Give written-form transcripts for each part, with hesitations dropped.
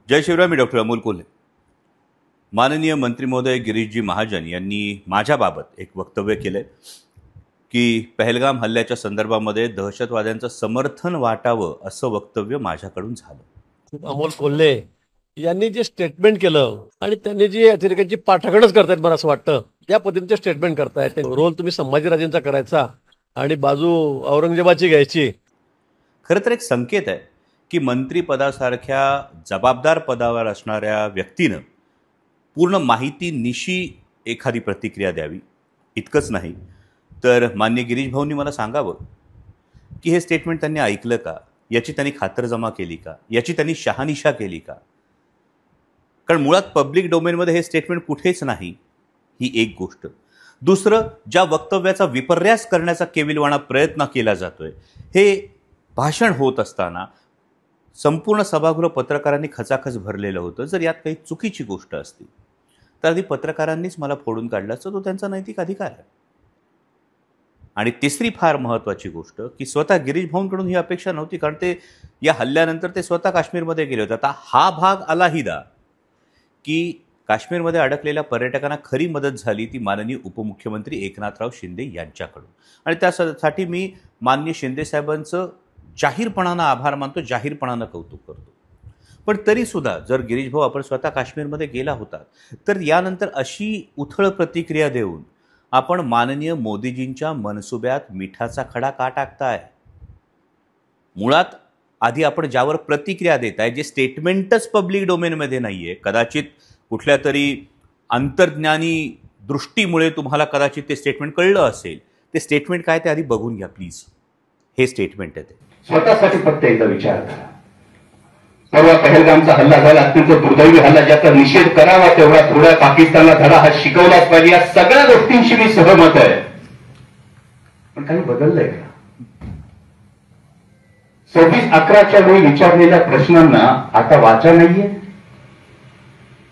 जय शिवराय. मी doctor Amol Kolhe. माननीय मंत्री महोदय गिरीशजी महाजन यांनी माझ्याबाबत एक वक्तव्य केलंय की पहलगाम हल्ल्याच्या संदर्भामध्ये दहशतवाद्यांचं समर्थन वाटावं असं वक्तव्य माझ्याकडून झालं. अमोल कोल्हे यांनी जे स्टेटमेंट केलं आणि त्यांनी जी अतिरेकांची पाठराखणच करतायत, मला असं वाटतं त्या पद्धतीचे स्टेटमेंट करतायत. रोल तुम्ही संभाजीराजेंचा करायचा आणि बाजू औरंगजेबाची घ्यायची. खरं तर एक संकेत आहे की मंत्रीपदासारख्या जबाबदार पदावर असणाऱ्या व्यक्तीनं पूर्ण माहितीनिशी एखादी प्रतिक्रिया द्यावी. इतकंच नाही तर माननीय गिरीश भाऊंनी मला सांगावं की हे स्टेटमेंट त्यांनी ऐकलं का, याची त्यांनी खातरजमा केली का, याची त्यांनी शहानिशा केली का. कारण मुळात पब्लिक डोमेनमध्ये हे स्टेटमेंट कुठेच नाही, ही एक गोष्ट. दुसरं, ज्या वक्तव्याचा विपर्यास करण्याचा केविलवाणा प्रयत्न केला जातोय, हे भाषण होत असताना संपूर्ण सभागृह पत्रकारांनी खचाखच भरलेलं होतं. जर यात काही चुकीची गोष्ट असती तर आधी पत्रकारांनीच मला फोडून काढला असता, तो त्यांचा नैतिक अधिकार आहे. आणि तिसरी फार महत्त्वाची गोष्ट की स्वतः गिरीश भाऊंकडून ही अपेक्षा नव्हती, कारण ते या हल्ल्यानंतर ते स्वतः काश्मीरमध्ये गेले होते. आता हा भाग आलाहिदा की काश्मीरमध्ये अडकलेल्या पर्यटकांना खरी मदत झाली ती माननीय उपमुख्यमंत्री एकनाथराव शिंदे यांच्याकडून. आणि त्यासाठी मी माननीय शिंदे साहेबांचं जाहीरपणानं आभार मानतो, जाहीरपणानं कौतुक करतो. पण तरीसुद्धा जर गिरीश भाऊ आपण स्वतः काश्मीरमध्ये गेला होता तर यानंतर अशी उथळ प्रतिक्रिया देऊन आपण माननीय मोदीजींच्या मनसुब्यात मिठाचा खडा का टाकताय. मुळात आधी आपण ज्यावर प्रतिक्रिया देताय, जे स्टेटमेंटच पब्लिक डोमेनमध्ये नाही आहे, कदाचित कुठल्या तरी अंतर्ज्ञानी दृष्टीमुळे तुम्हाला कदाचित ते स्टेटमेंट कळलं असेल, ते स्टेटमेंट काय ते आधी बघून घ्या प्लीज. हे स्टेटमेंट आहे ते. स्वतःसाठी फक्त एकदा विचार करा. परवा पहलगामचा हल्ला झाला, अत्यंत दुर्दैवी हल्ला, ज्याचा निषेध करावा तेवढा थोड्या पाकिस्तानला धडा हा शिकवलाच पाहिजे. या सगळ्या गोष्टींशी मी सहमत आहे. पण काही बदललंय का? 26/11च्या वेळी विचारलेल्या प्रश्नांना आता वाचा नाहीये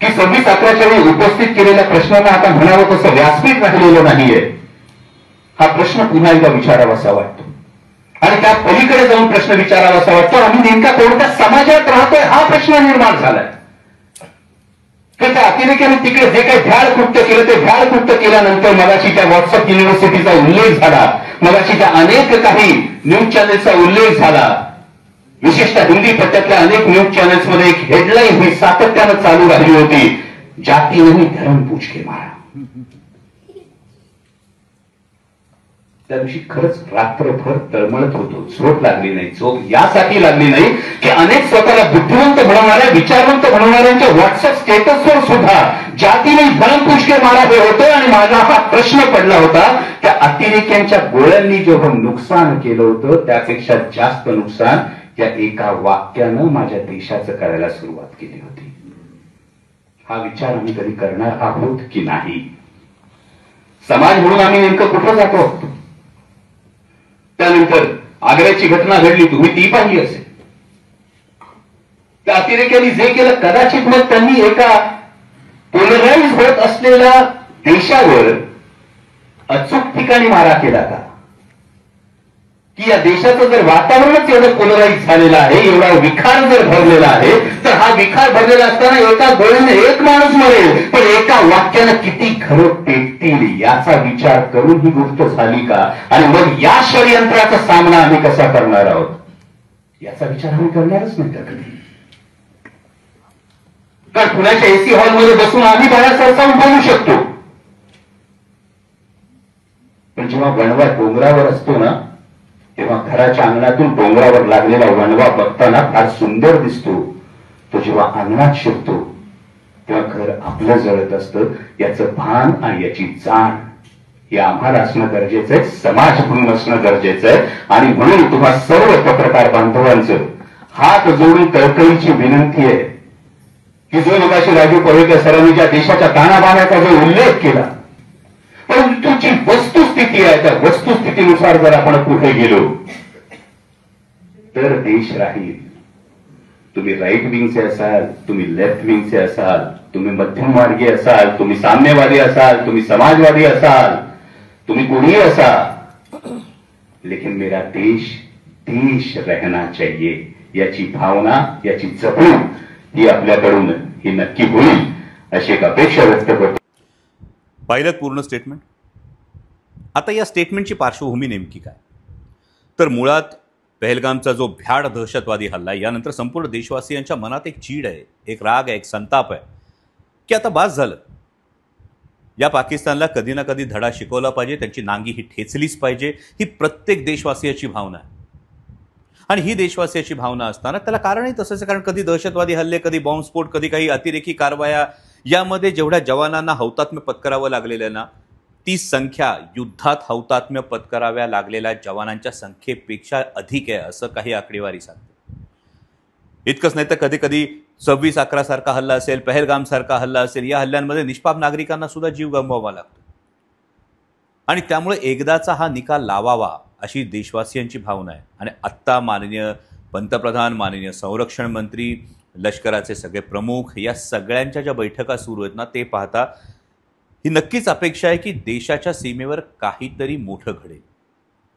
की 26/11च्या वेळी उपस्थित केलेल्या प्रश्नांना आता म्हणावं तसं व्यासपीठ राहिलेलं नाहीये. हा प्रश्न पुन्हा एकदा विचारावासा वाटतो आणि त्या पलीकडे जाऊन प्रश्न विचारावासा वाटतो. आम्ही नेमका कोणत्या समाजात राहतोय हा प्रश्न निर्माण झालाय. तर त्या अतिरेक्याने तिकडे जे काही भ्याड कृत्य केलं ते भ्याड कृत्य केल्यानंतर मगाशी त्या व्हॉट्सअप युनिव्हर्सिटीचा उल्लेख झाला, मगाशी त्या अनेक काही न्यूज चॅनेलचा उल्लेख झाला. विशेषतः हिंदी पट्ट्यातल्या अनेक न्यूज चॅनेल्समध्ये एक हेडलाईन ही सातत्यानं चालू राहिली होती, जाती नहीं धर्म पूछ के मारा. त्या दिवशी खरंच रात्रभर तळमळत होतो. झोप लागली नाही. झोप यासाठी लागली नाही की अनेक स्वतःला बुद्धिवंत बनवणाऱ्या, विचारवंत बनवणाऱ्यांच्या व्हॉट्सअप स्टेटसवर सुद्धा जाती नाही धर्म पूछ के मारा हे होतं. आणि माझा हा प्रश्न पडला होता, त्या अतिरेक्यांच्या गोळ्यांनी जेवढं नुकसान केलं होतं त्यापेक्षा जास्त नुकसान या एका वाक्यानं माझ्या देशाचं करायला सुरुवात केली होती. हा विचार आम्ही कधी करणार आहोत की नाही? समाज म्हणून आम्ही नेमकं कुठं जातो? त्यानंतर आग्र्याची घटना घडली, तुम्ही ती पाहिली असेल. त्या अतिरेक्यांनी जे केलं, कदाचित मग त्यांनी एका पोलराईज होत असलेल्या देशावर अचूक ठिकाणी मारा केला का? की या देशाचं जर वातावरणच एवढं पोलराईज झालेलं आहे, एवढा विखार जर भरलेला आहे, तर हा विखार भरलेला असताना एका गोळीने एक माणूस मरेल पण एका वाक्यानं किती घरं पेटतील याचा विचार करून ही गोष्ट झाली का? आणि मग या षडयंत्राचा सामना आम्ही कसा करणार आहोत याचा विचार आम्ही करणारच नाही का कधी? कारण पुण्याच्या एसी हॉलमध्ये बसून आम्ही बाहेर सरसावून बोलू शकतो, पण जेव्हा वणवा डोंगरावर असतो ना, तेव्हा घराच्या अंगणातून डोंगरावर लागलेला वणवा बघताना फार सुंदर दिसतो. तो जेव्हा अंगणात शिरतो तेव्हा घर आपलं जळत असतं. याचं भान आणि याची जाण हे आम्हाला असणं गरजेचं आहे, समाज म्हणून असणं गरजेचं आहे. आणि म्हणून तुम्हा सर्व पत्रकार बांधवांचं हात जोडून कळकळीची विनंती आहे की जो मगाशी राजू पवेकर सरांनी ज्या देशाच्या ताणाबाण्याचा जो उल्लेख केला, परंतु जी वस्तुस्थिती आहे त्या वस्तुस्थितीनुसार जर आपण पुढे गेलो तर देश राहील. तुम्ही राईट विंगचे असाल, तुम्ही लेफ्ट विंगचे असाल, तुम्ही मध्यममार्गी असाल, तुम्ही साम्यवादी असाल, तुम्ही समाजवादी असाल, तुम्ही कोणीही असाल, लेकिन मेरा देश देश रहना चाहिए याची भावना, याची जपणूक ही आपल्याकडून ही नक्की होईल अशी एक अपेक्षा व्यक्त करतो. पाहिलं पूर्ण स्टेटमेंट. आता या स्टेटमेंटची पार्श्वभूमी नेमकी काय? तर मुळात पहलगामचा जो भ्याड दहशतवादी हल्ला यानंतर संपूर्ण देशवासियांच्या मनात एक चीड आहे, एक राग आहे, एक संताप आहे की आता बास झालं. या पाकिस्तानला कधी ना कधी धडा शिकवला पाहिजे, त्यांची नांगी ही ठेचलीच पाहिजे, ही प्रत्येक देशवासियाची भावना आहे. आणि ही देशवासियाची भावना असताना त्याला कारणही तसंच आहे, कारण कधी दहशतवादी हल्ले, कधी बॉम्बस्फोट, कधी काही अतिरेकी कारवाया, यामध्ये जेवढ्या जवानांना हौतात्म्य पत्करावं लागलेलं आहे ना, ती संख्या युद्धात हौतात्म्य पत्कराव्या लागलेल्या जवानांच्या संख्येपेक्षा अधिक आहे असं काही आकडेवारी सांगते. इतकंच नाही तर कधी कधी 26/11 सारखा हल्ला असेल, पहलगाम सारखा हल्ला असेल, या हल्ल्यांमध्ये निष्पाप नागरिकांना सुद्धा जीव गमवावा लागतो. आणि त्यामुळे एकदाचा हा निकाल लावावा अशी देशवासियांची भावना आहे. आणि आत्ता माननीय पंतप्रधान, माननीय संरक्षण मंत्री, लष्कराचे सगळे प्रमुख, या सगळ्यांच्या ज्या बैठका सुरू आहेत ना, ते पाहता ही नक्कीच अपेक्षा आहे की देशाच्या सीमेवर काहीतरी मोठं घडेल.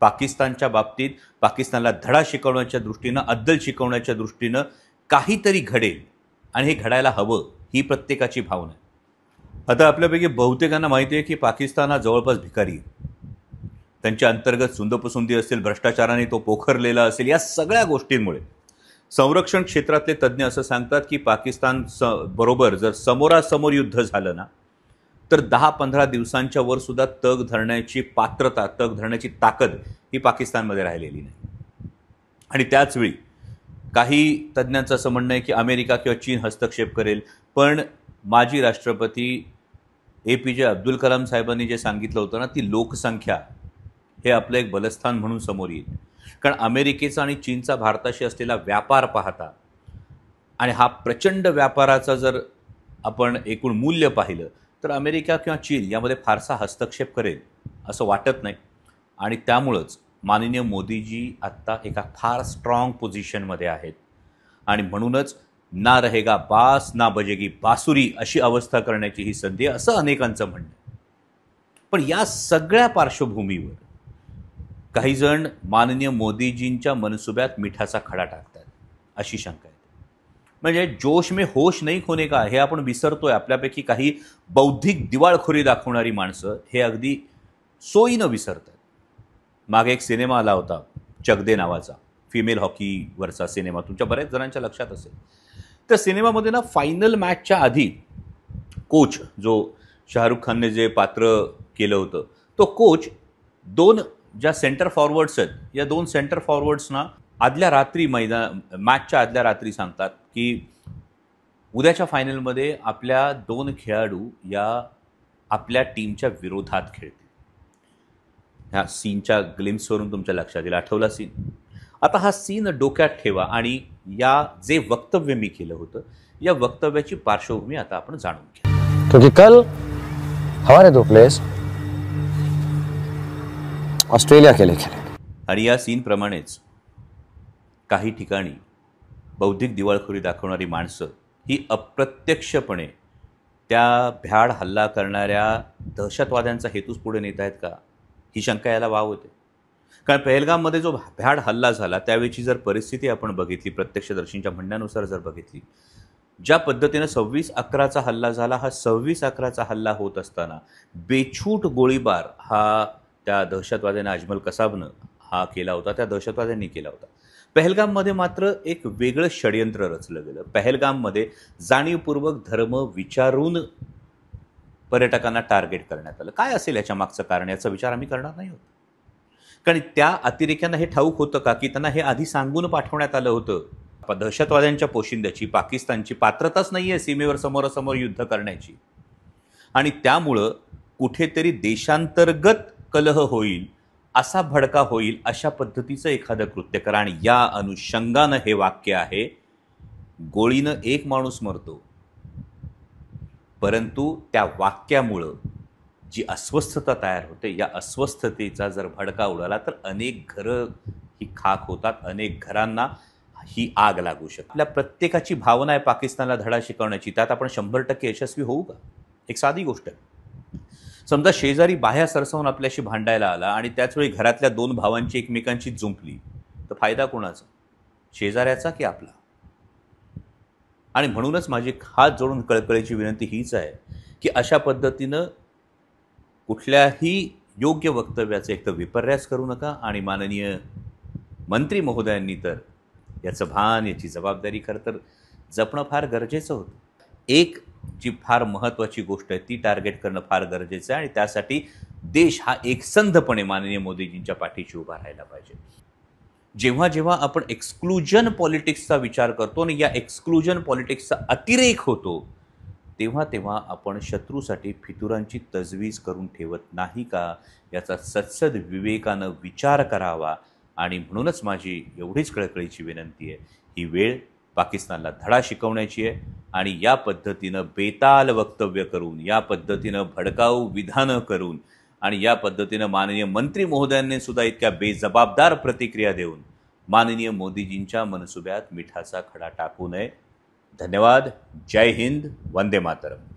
पाकिस्तानच्या बाबतीत पाकिस्तानला धडा शिकवण्याच्या दृष्टीनं, अद्दल शिकवण्याच्या दृष्टीनं काहीतरी घडेल आणि हे घडायला हवं, ही प्रत्येकाची भावना आहे. आता आपल्यापैकी बहुतेकांना माहिती आहे की पाकिस्तान हा जवळपास भिकारी आहे. त्यांच्या अंतर्गत सुंदपसुंदी असेल, भ्रष्टाचाराने तो पोखरलेला असेल, या सगळ्या गोष्टींमुळे संरक्षण क्षेत्रातले तज्ज्ञ असं सांगतात की पाकिस्तान बरोबर जर समोरासमोर युद्ध झालं ना, तर 10-15 दिवसांच्या वर सुद्धा तग धरण्याची पात्रता, तग धरण्याची ताकद ही पाकिस्तानमध्ये राहिलेली नाही. आणि त्याचवेळी काही तज्ज्ञांचं असं म्हणणं आहे की अमेरिका किंवा चीन हस्तक्षेप करेल. पण माजी राष्ट्रपती APJ अब्दुल कलाम साहेबांनी जे सांगितलं होतं ना, ती लोकसंख्या हे आपलं एक बलस्थान म्हणून समोर येईल. कारण अमेरिकेचा आणि चीनचा भारताशी असलेला व्यापार पाहता आणि हा प्रचंड व्यापाराचा जर आपण एकूण मूल्य पाहिलं तर अमेरिका किंवा चीन यामध्ये फारसा हस्तक्षेप करेल असं वाटत नाही. आणि त्यामुळंच माननीय मोदीजी आत्ता एका फार स्ट्रॉंग पोझिशनमध्ये आहेत. आणि म्हणूनच ना रहेगा बास ना बजेगी बासुरी अशी अवस्था करण्याची ही संधी आहे, असं अनेकांचं म्हणणं आहे. पण या सगळ्या पार्श्वभूमीवर काही जण माननीय मोदीजींच्या मनसुब्यात मिठाचा खडा टाकतात अशी शंका आहे. म्हणजे जोश में होश नहीं खोने का हे आपण विसरतोय. आपल्यापैकी काही बौद्धिक दिवाळखोरी दाखवणारी माणसं हे अगदी सोयीनं विसरतात. मागे एक सिनेमा आला होता चक नावाचा, फिमेल हॉकीवरचा सिनेमा, तुमच्या बऱ्याच जणांच्या लक्षात असेल. त्या सिनेमामध्ये ना फायनल मॅचच्या आधी कोच, जो शाहरुख खानने जे पात्र केलं होतं, तो कोच दोन ज्या सेंटर फॉरवर्ड्स आहेत, या दोन सेंटर फॉरवर्ड्सना आदल्या रात्री मॅचच्या आदल्या रात्री सांगतात की उद्याच्या फायनलमध्ये आपल्या 2 खेळाडू या आपल्या टीमच्या विरोधात खेळतील. ह्या सीनच्या ग्लिम्सवरून तुमच्या लक्षात येईल, आठवला सीन. आता हा सीन डोक्यात ठेवा आणि या जे वक्तव्य मी केलं होतं या वक्तव्याची पार्श्वभूमी आता आपण जाणून घ्या. क्योंकि कल हमारे 2 प्लेयर्स ऑस्ट्रेलिया के लिए खेले. आणि या सीनप्रमाणेच काही ठिकाणी बौद्धिक दिवाळखोरी दाखवणारी माणसं ही अप्रत्यक्षपणे त्या भ्याड हल्ला करणाऱ्या दहशतवाद्यांचा हेतूच पुढे नेत आहेत का, ही शंका यायला वाव होते. कारण पहलगाममध्ये जो भ्याड हल्ला झाला त्यावेळीची जर परिस्थिती आपण बघितली, प्रत्यक्षदर्शींच्या म्हणण्यानुसार जर बघितली, ज्या पद्धतीनं 26/11चा हल्ला झाला, हा 26/11चा हल्ला होत असताना बेछूट गोळीबार हा त्या दहशतवाद्याने, अजमल कसाबनं हा केला होता, त्या दहशतवाद्यांनी केला होता. पहलगाममध्ये मात्र एक वेगळं षडयंत्र रचलं गेलं. पहलगाममध्ये जाणीवपूर्वक धर्म विचारून पर्यटकांना टार्गेट करण्यात आलं. काय असेल याच्या मागचं कारण, याचा विचार आम्ही करणार नाही होत. कारण त्या अतिरेक्यांना हे ठाऊक होतं का की त्यांना हे आधी सांगून पाठवण्यात आलं होतं. दहशतवाद्यांच्या पोशिंद्याची पाकिस्तानची पात्रताच नाही आहे सीमेवर समोरासमोर युद्ध करण्याची. आणि त्यामुळं कुठेतरी देशांतर्गत कलह होईल, असा भडका होईल, अशा पद्धतीचं एखादं कृत्य करा. आणि या अनुषंगानं हे वाक्य आहे, गोळीनं एक माणूस मरतो, परंतु त्या वाक्यामुळं जी अस्वस्थता तयार होते, या अस्वस्थतेचा जर भडका उडाला तर अनेक घरं ही खाक होतात, अनेक घरांना ही आग लागू शकते. आपल्या प्रत्येकाची भावना आहे पाकिस्तानला धडा शिकवण्याची. त्यात आपण 100% यशस्वी होऊ का? एक साधी गोष्ट आहे. समजा शेजारी बाह्या सरसावून आपल्याशी भांडायला आला आणि त्याचवेळी घरातल्या 2 भावांची एकमेकांची जुंपली, तर फायदा कोणाचा, शेजाऱ्याचा की आपला? आणि म्हणूनच माझी हात जोडून कळकळीची विनंती हीच आहे की अशा पद्धतीनं कुठल्याही योग्य वक्तव्याचं एक तर विपर्यास करू नका आणि माननीय मंत्री महोदयांनी तर याचं भान, याची जबाबदारी खरं तर जपणं फार गरजेचं होतं. एक जी फार महत्त्वाची गोष्ट आहे ती टार्गेट करणं फार गरजेचं आहे आणि त्यासाठी देश हा एकसंधपणे माननीय मोदीजींच्या पाठीशी उभा राहायला पाहिजे. जेव्हा जेव्हा आपण एक्सक्लुजन पॉलिटिक्सचा विचार करतो आणि या एक्सक्लुजन पॉलिटिक्सचा अतिरेक होतो तेव्हा तेव्हा आपण शत्रूसाठी फितुरांची तजवीज करून ठेवत नाही का याचा सत्सद विवेकानं विचार करावा. आणि म्हणूनच माझी एवढीच कळकळीची विनंती आहे, ही वेळ पाकिस्तानला धडा शिकवण्याची आहे आणि या पद्धतीनं बेताल वक्तव्य करून, या पद्धतीनं भडकाऊ विधानं करून आणि या पद्धतीनं माननीय मंत्री महोदयांनी सुद्धा इतक्या बेजबाबदार प्रतिक्रिया देऊन माननीय मोदीजींच्या मनसुब्यात मिठाचा खडा टाकू नये. धन्यवाद. जय हिंद. वंदे मातरम.